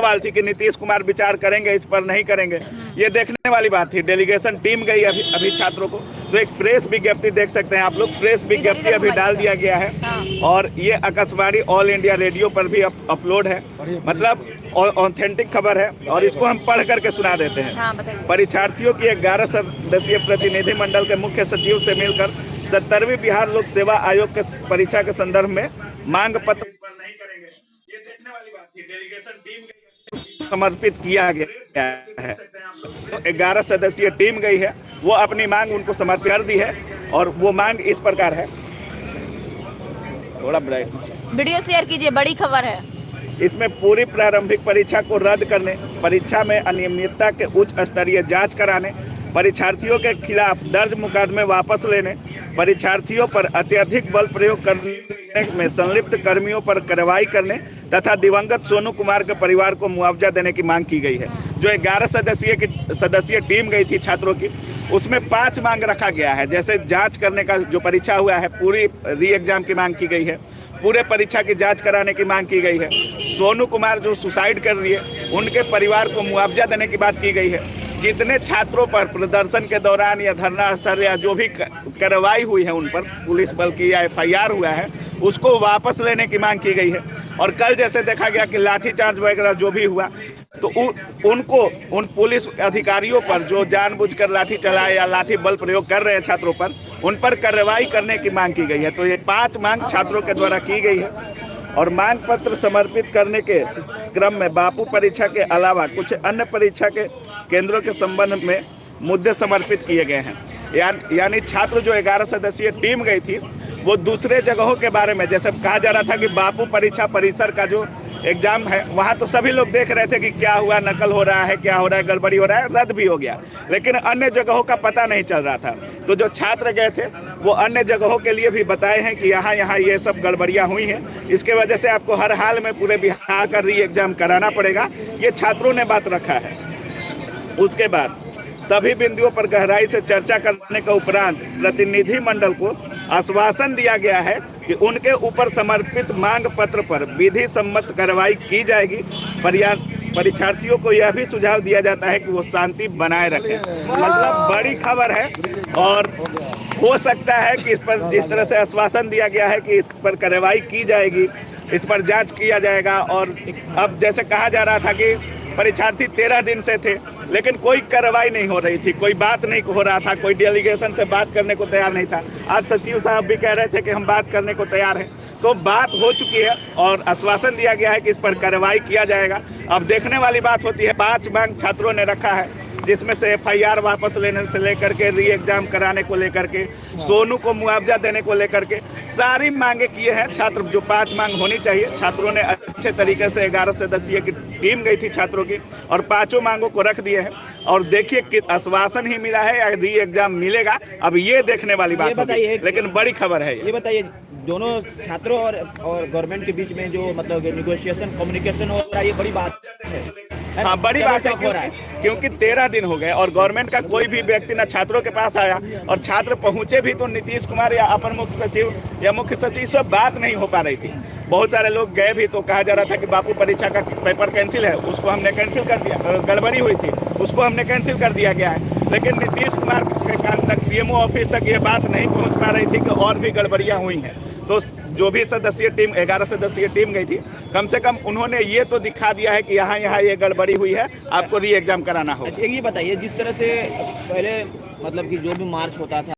सवाल थी कि नीतीश कुमार विचार करेंगे इस पर, नहीं करेंगे, ये देखने वाली बात थी। डेलीगेशन टीम गई अभी छात्रों को, तो एक प्रेस विज्ञप्ति देख सकते हैं आप लोग, प्रेस विज्ञप्ति अभी डाल दिया गया है। और ये आकाशवाणी ऑल इंडिया रेडियो पर भी अपलोड है, मतलब ऑथेंटिक खबर है। और इसको हम पढ़ करके सुना देते हैं। परीक्षार्थियों की 11 सदस्यीय प्रतिनिधिमंडल के मुख्य सचिव से मिलकर 70वीं बिहार लोक सेवा आयोग के परीक्षा के संदर्भ में मांग पत्र नहीं करेंगे, ये देखने वाली बात थी। डेलीगेशन टीम समर्पित किया गया है, तो 11 सदस्यीय टीम गई है, वो अपनी मांग उनको समर्पित कर दी है। और वो मांग इस प्रकार है, थोड़ा ब्राइट वीडियो शेयर कीजिए, बड़ी खबर है। इसमें पूरी प्रारंभिक परीक्षा को रद्द करने, परीक्षा में अनियमितता के उच्च स्तरीय जांच कराने, परीक्षार्थियों के खिलाफ दर्ज मुकदमे वापस लेने, परीक्षार्थियों पर अत्यधिक बल प्रयोग करने में संलिप्त कर्मियों पर कार्रवाई करने तथा दिवंगत सोनू कुमार के परिवार को मुआवजा देने की मांग की गई है। जो 11 सदस्यीय टीम गई थी छात्रों की, उसमें 5 मांग रखा गया है। जैसे जांच करने का जो परीक्षा हुआ है, पूरी री एग्जाम की मांग की गई है, पूरे परीक्षा की जांच कराने की मांग की गई है। सोनू कुमार जो सुसाइड कर लिए, उनके परिवार को मुआवजा देने की बात की गई है। जितने छात्रों पर प्रदर्शन के दौरान या धरना स्थल या जो भी कार्रवाई हुई है उन पर, पुलिस बल की या FIR हुआ है, उसको वापस लेने की मांग की गई है। और कल जैसे देखा गया कि लाठीचार्ज वगैरह जो भी हुआ, तो उन पुलिस अधिकारियों पर जो जानबूझकर लाठी चलाए या लाठी बल प्रयोग कर रहे हैं छात्रों पर, उन पर कार्रवाई करने की मांग की गई है। तो ये 5 मांग छात्रों के द्वारा की गई है। और मांग पत्र समर्पित करने के क्रम में बापू परीक्षा के अलावा कुछ अन्य परीक्षा के केंद्रों के संबंध में मुद्दे समर्पित किए गए हैं। यानी छात्र जो 11 सदस्यीय टीम गई थी, वो दूसरे जगहों के बारे में, जैसे कहा जा रहा था कि बापू परीक्षा परिसर का जो एग्जाम है, वहाँ तो सभी लोग देख रहे थे कि क्या हुआ, नकल हो रहा है, क्या हो रहा है, गड़बड़ी हो रहा है, रद्द भी हो गया, लेकिन अन्य जगहों का पता नहीं चल रहा था। तो जो छात्र गए थे, वो अन्य जगहों के लिए भी बताए हैं कि यहाँ ये सब गड़बड़ियाँ हुई हैं, इसके वजह से आपको हर हाल में पूरे बिहार का री एग्जाम कराना पड़ेगा। ये छात्रों ने बात रखा है। उसके बाद सभी बिंदुओं पर गहराई से चर्चा करने के उपरांत प्रतिनिधि मंडल को आश्वासन दिया गया है कि उनके ऊपर समर्पित मांग पत्र पर विधि सम्मत कार्रवाई की जाएगी। परीक्षार्थियों को यह भी सुझाव दिया जाता है कि वो शांति बनाए रखें। मतलब बड़ी खबर है। और हो सकता है कि इस पर जिस तरह से आश्वासन दिया गया है कि इस पर कार्रवाई की जाएगी, इस पर जांच किया जाएगा। और अब जैसे कहा जा रहा था कि परीक्षार्थी 13 दिन से थे, लेकिन कोई कार्रवाई नहीं हो रही थी, कोई बात नहीं हो रहा था, कोई डेलीगेशन से बात करने को तैयार नहीं था। आज सचिव साहब भी कह रहे थे कि हम बात करने को तैयार हैं। तो बात हो चुकी है और आश्वासन दिया गया है कि इस पर कार्रवाई किया जाएगा। अब देखने वाली बात होती है। 5 मांग छात्रों ने रखा है, जिसमें से FIR वापस लेने से लेकर के री एग्जाम कराने को लेकर के, सोनू को मुआवजा देने को लेकर के सारी मांगे किए हैं छात्र। जो 5 मांग होनी चाहिए, छात्रों ने अच्छे तरीके से 11 सदस्यीय की टीम गई थी छात्रों की, और 5 मांगों को रख दिए हैं। और देखिए कि आश्वासन ही मिला है या री एग्जाम मिलेगा, अब ये देखने वाली बात है। लेकिन बड़ी खबर है। ये बताइए, दोनों छात्रों और गवर्नमेंट के बीच में जो मतलब निगोशिएशन, कम्युनिकेशन हो रहा है, ये बड़ी बात है। हाँ, बड़ी बात है, क्योंकि 13 दिन हो गए और गवर्नमेंट का कोई भी व्यक्ति ना छात्रों के पास आया, और छात्र पहुंचे भी तो नीतीश कुमार या अपर मुख्य सचिव या मुख्य सचिव से बात नहीं हो पा रही थी। बहुत सारे लोग गए भी तो कहा जा रहा था कि बापू परीक्षा का पेपर कैंसिल है, उसको हमने कैंसिल कर दिया। गड़बड़ी हुई थी, उसको हमने कैंसिल कर दिया गया है। लेकिन नीतीश कुमार के कान तक, CMO ऑफिस तक ये बात नहीं पहुँच पा रही थी कि और भी गड़बड़ियाँ हुई हैं। तो जो भी सदस्यीय टीम, 11 सदस्यीय टीम गई थी, कम से कम उन्होंने ये तो दिखा दिया है कि यहाँ ये गड़बड़ी हुई है, आपको री एग्जाम कराना होगा। ये बताइए, जिस तरह से पहले मतलब कि जो भी मार्च होता था